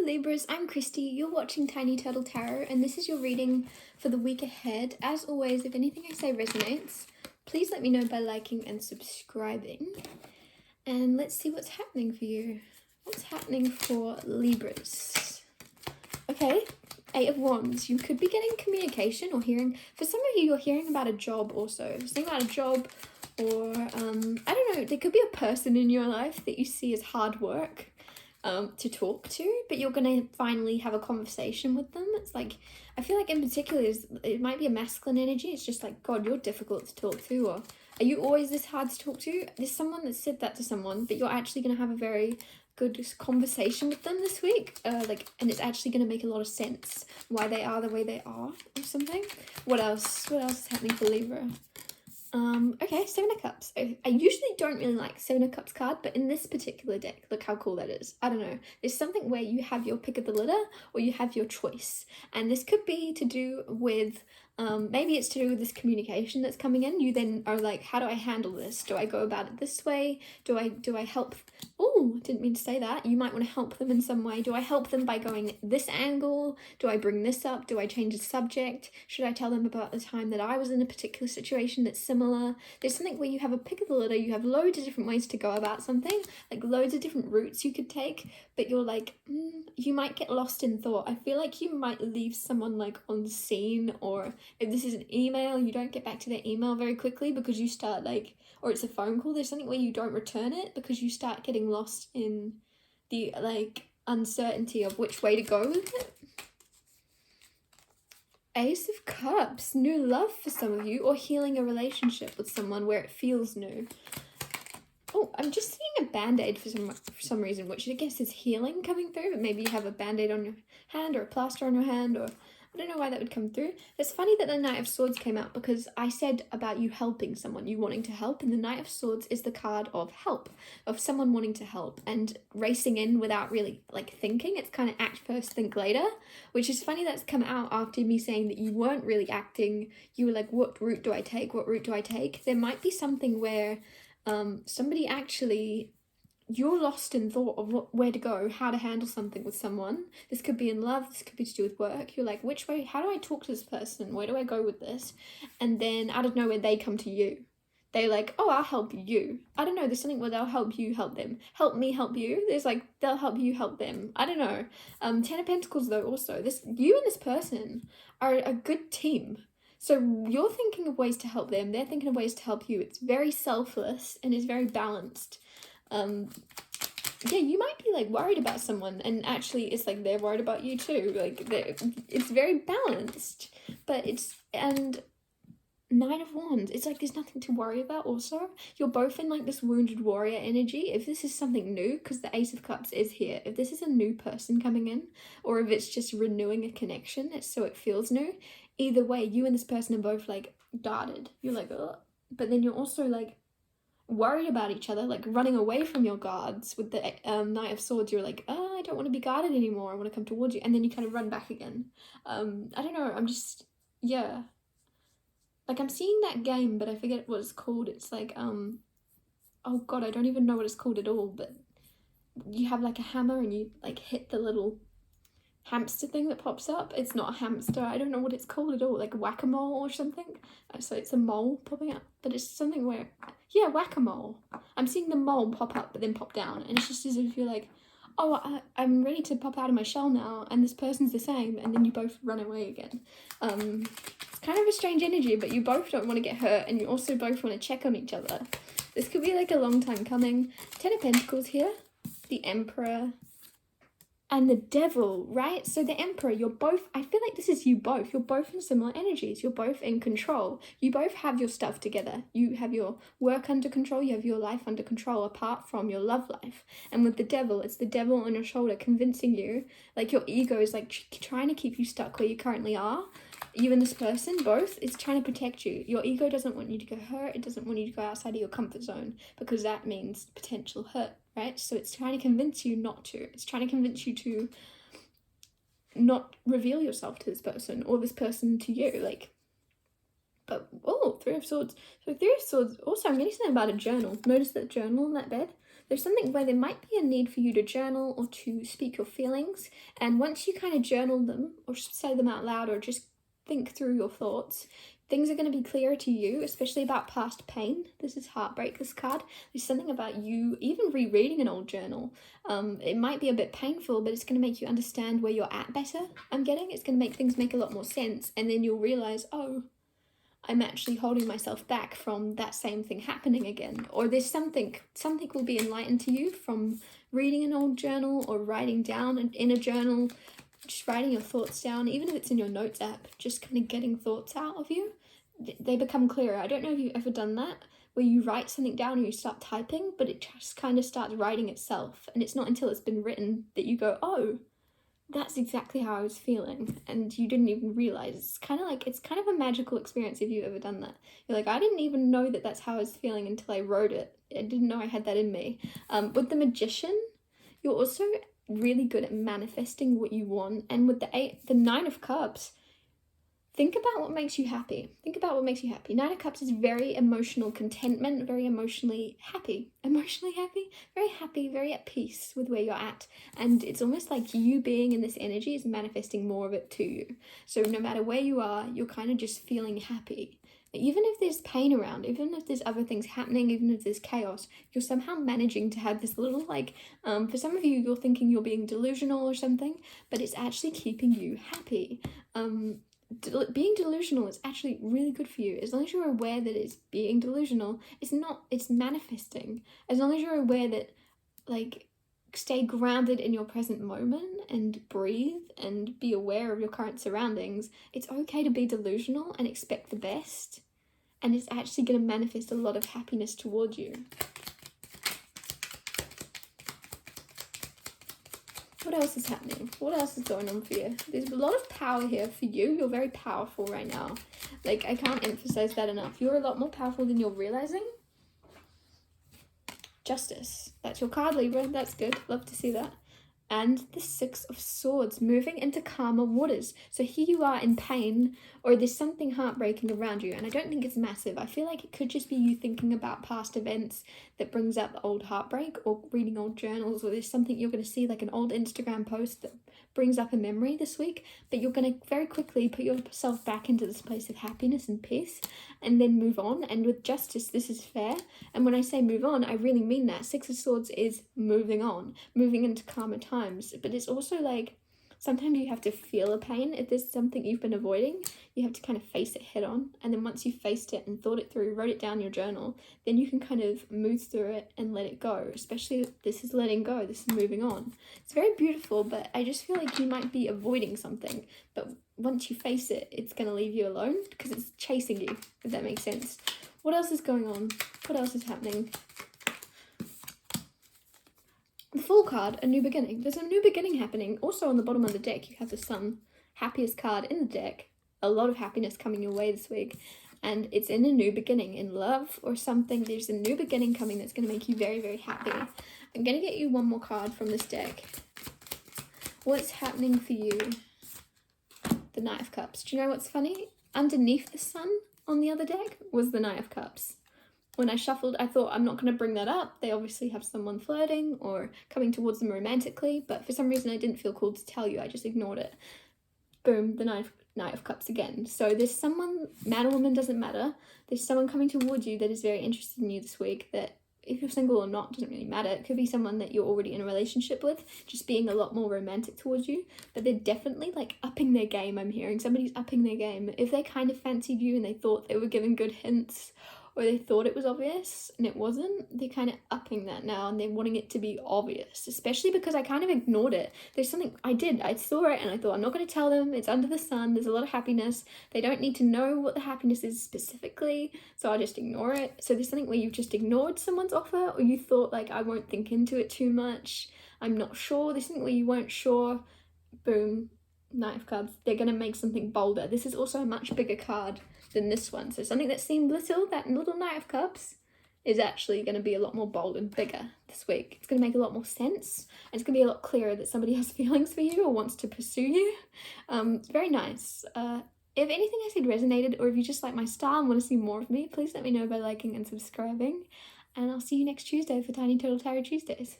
Hello Libras, I'm Kristi, you're watching Tiny Turtle Tarot, and this is your reading for the week ahead. As always, if anything I say resonates, please let me know by liking and subscribing. And let's see what's happening for you. What's happening for Libras? Okay, 8 of Wands. You could be getting communication or hearing, for some of you, you're hearing about a job also. Something about a job or, I don't know, there could be a person in your life that you see as hard work to talk to, but you're gonna finally have a conversation with them. It's like, I feel like in particular it might be a masculine energy. It's just like, God, you're difficult to talk to, or are you always this hard to talk to? There's someone that said that to someone, but you're actually gonna have a very good conversation with them this week, and it's actually gonna make a lot of sense why they are the way they are or something. What else is happening for Libra? Okay, 7 of Cups. I usually don't really like 7 of Cups card, but in this particular deck, look how cool that is. I don't know. There's something where you have your pick of the litter or you have your choice. And this could be to do with, maybe it's to do with this communication that's coming in. You then are like, how do I handle this? Do I go about it this way? Do I help? Oh, didn't mean to say that. You might want to help them in some way. Do I help them by going this angle? Do I bring this up? Do I change the subject? Should I tell them about the time that I was in a particular situation that's similar? There's something where you have a pick of the litter, you have loads of different ways to go about something, like loads of different routes you could take, but you're like, you might get lost in thought. I feel like you might leave someone like on scene, or if this is an email, you don't get back to their email very quickly because you start like, or it's a phone call, there's something where you don't return it because you start getting lost in the like uncertainty of which way to go with it. Ace of Cups, new love for some of you, or healing a relationship with someone where it feels new. Oh, I'm just seeing a band-aid for some reason, which I guess is healing coming through, but maybe you have a band-aid on your hand or a plaster on your hand, or I don't know why that would come through. It's funny that the Knight of Swords came out because I said about you helping someone, you wanting to help, and the Knight of Swords is the card of help, of someone wanting to help and racing in without really like thinking. It's kind of act first, think later, which is funny that's come out after me saying that you weren't really acting. You were like, what route do I take? What route do I take? There might be something where somebody actually, you're lost in thought of where to go, how to handle something with someone. This could be in love, this could be to do with work. You're like, which way, how do I talk to this person? Where do I go with this? And then out of nowhere, they come to you. They're like, oh, I'll help you. I don't know, there's something where they'll help you, help them. Help me, help you. There's like, they'll help you, help them. I don't know. 10 of Pentacles though also. You and this person are a good team. So you're thinking of ways to help them. They're thinking of ways to help you. It's very selfless and it's very balanced. Yeah, you might be like worried about someone, and actually it's like they're worried about you too. Like it's very balanced, but and 9 of Wands, it's like there's nothing to worry about also. You're both in like this wounded warrior energy. If this is something new, because the Ace of Cups is here, if this is a new person coming in, or if it's just renewing a connection, so it feels new, either way, you and this person are both like guarded. You're like, oh, but then you're also like worried about each other, like running away from your guards. With the Knight of Swords, you're like, oh, I don't want to be guarded anymore, I want to come towards you, and then you kind of run back again. I don't know, I'm just, yeah, like I'm seeing that game, but I forget what it's called. It's like oh god, I don't even know what it's called at all, but you have like a hammer and you like hit the little hamster thing that pops up. It's not a hamster, I don't know what it's called at all, like whack-a-mole or something. So it's a mole popping up, but it's something where, yeah, whack-a-mole. I'm seeing the mole pop up but then pop down, and it's just as if you're like, oh, I'm ready to pop out of my shell now, and this person's the same, and then you both run away again. It's kind of a strange energy, but you both don't want to get hurt, and you also both want to check on each other. This could be like a long time coming. 10 of Pentacles here, the Emperor, and the Devil, right? So the Emperor, you're both, I feel like this is you both. You're both in similar energies. You're both in control. You both have your stuff together. You have your work under control. You have your life under control apart from your love life. And with the Devil, it's the devil on your shoulder convincing you, like your ego is like trying to keep you stuck where you currently are. You and this person, both, is trying to protect you. Your ego doesn't want you to get hurt. It doesn't want you to go outside of your comfort zone because that means potential hurt, right? So it's trying to convince you not to. It's trying to convince you to not reveal yourself to this person or this person to you. Like, but, oh, 3 of Swords. So 3 of Swords, also I'm getting something about a journal. Notice that journal in that bed? there's something where there might be a need for you to journal or to speak your feelings. And once you kind of journal them or say them out loud or just think through your thoughts, things are going to be clearer to you, especially about past pain. This is heartbreak, this card. There's something about you even rereading an old journal. It might be a bit painful, but it's going to make you understand where you're at better, I'm getting. It's going to make things make a lot more sense. And then you'll realize, oh, I'm actually holding myself back from that same thing happening again. Or there's something will be enlightened to you from reading an old journal or writing down in a journal, just writing your thoughts down, even if it's in your notes app, just kind of getting thoughts out of you. They become clearer. I don't know if you've ever done that, where you write something down or you start typing, but it just kind of starts writing itself. And it's not until it's been written that you go, oh, that's exactly how I was feeling, and you didn't even realize. It's kind of a magical experience if you've ever done that. You're like, I didn't even know that that's how I was feeling until I wrote it. I didn't know I had that in me. With the Magician, you're also really good at manifesting what you want. And with the Nine of Cups, think about what makes you happy. Nine of Cups is very emotional contentment, very emotionally happy, very at peace with where you're at. And it's almost like you being in this energy is manifesting more of it to you. So no matter where you are, you're kind of just feeling happy. Even if there's pain around, even if there's other things happening, even if there's chaos, you're somehow managing to have this little, for some of you, you're thinking you're being delusional or something, but it's actually keeping you happy. Being delusional is actually really good for you. As long as you're aware that it's being delusional, it's manifesting. As long as you're aware that, stay grounded in your present moment and breathe and be aware of your current surroundings, it's okay to be delusional and expect the best. And it's actually going to manifest a lot of happiness towards you. What else is happening? What else is going on for you? There's a lot of power here for you. You're very powerful right now. I can't emphasize that enough. You're a lot more powerful than you're realizing. Justice. That's your card, Libra. That's good. Love to see that. And the Six of Swords, moving into calmer waters. So here you are in pain, or there's something heartbreaking around you, and I don't think it's massive. I feel like it could just be you thinking about past events that brings up old heartbreak, or reading old journals, or there's something you're going to see, like an old Instagram post that brings up a memory this week, but you're going to very quickly put yourself back into this place of happiness and peace, and then move on. And with Justice, this is fair. And when I say move on, I really mean that. Six of Swords is moving on, moving into calmer times. But it's also sometimes you have to feel a pain. If there's something you've been avoiding, you have to kind of face it head on. And then once you faced it and thought it through, wrote it down in your journal, then you can kind of move through it and let it go. Especially this is letting go, this is moving on. It's very beautiful, but I just feel like you might be avoiding something. But once you face it, it's going to leave you alone because it's chasing you, if that makes sense. What else is going on? What else is happening? The Fool card, a new beginning. There's a new beginning happening. Also on the bottom of the deck, you have the Sun, happiest card in the deck. A lot of happiness coming your way this week. And it's in a new beginning, in love or something. There's a new beginning coming that's going to make you very, very happy. I'm going to get you one more card from this deck. What's happening for you? The Knight of Cups. Do you know what's funny? Underneath the Sun on the other deck was the Knight of Cups. When I shuffled, I thought, I'm not going to bring that up. They obviously have someone flirting or coming towards them romantically, but for some reason I didn't feel called to tell you. I just ignored it. Boom, the Knight of Cups again. So there's someone, man or woman, doesn't matter. There's someone coming towards you that is very interested in you this week, that if you're single or not, doesn't really matter. It could be someone that you're already in a relationship with, just being a lot more romantic towards you. But they're definitely upping their game, I'm hearing. Somebody's upping their game. If they kind of fancied you and they thought they were giving good hints, or they thought it was obvious and it wasn't, they're kind of upping that now and they're wanting it to be obvious, especially because I kind of ignored it. There's something I saw it and I thought, I'm not going to tell them, it's under the sun, there's a lot of happiness, they don't need to know what the happiness is specifically, so I'll just ignore it. So there's something where you've just ignored someone's offer, or you thought I won't think into it too much, I'm not sure. There's something where you weren't sure. Boom, Knight of Cups. They're going to make something bolder. This is also a much bigger card than this one. So something that seemed little, that little Knight of Cups, is actually going to be a lot more bold and bigger this week. It's going to make a lot more sense. And it's going to be a lot clearer that somebody has feelings for you or wants to pursue you. It's very nice. If anything I said resonated, or if you just like my style and want to see more of me, please let me know by liking and subscribing. And I'll see you next Tuesday for Tiny Turtle Tarot Tuesdays.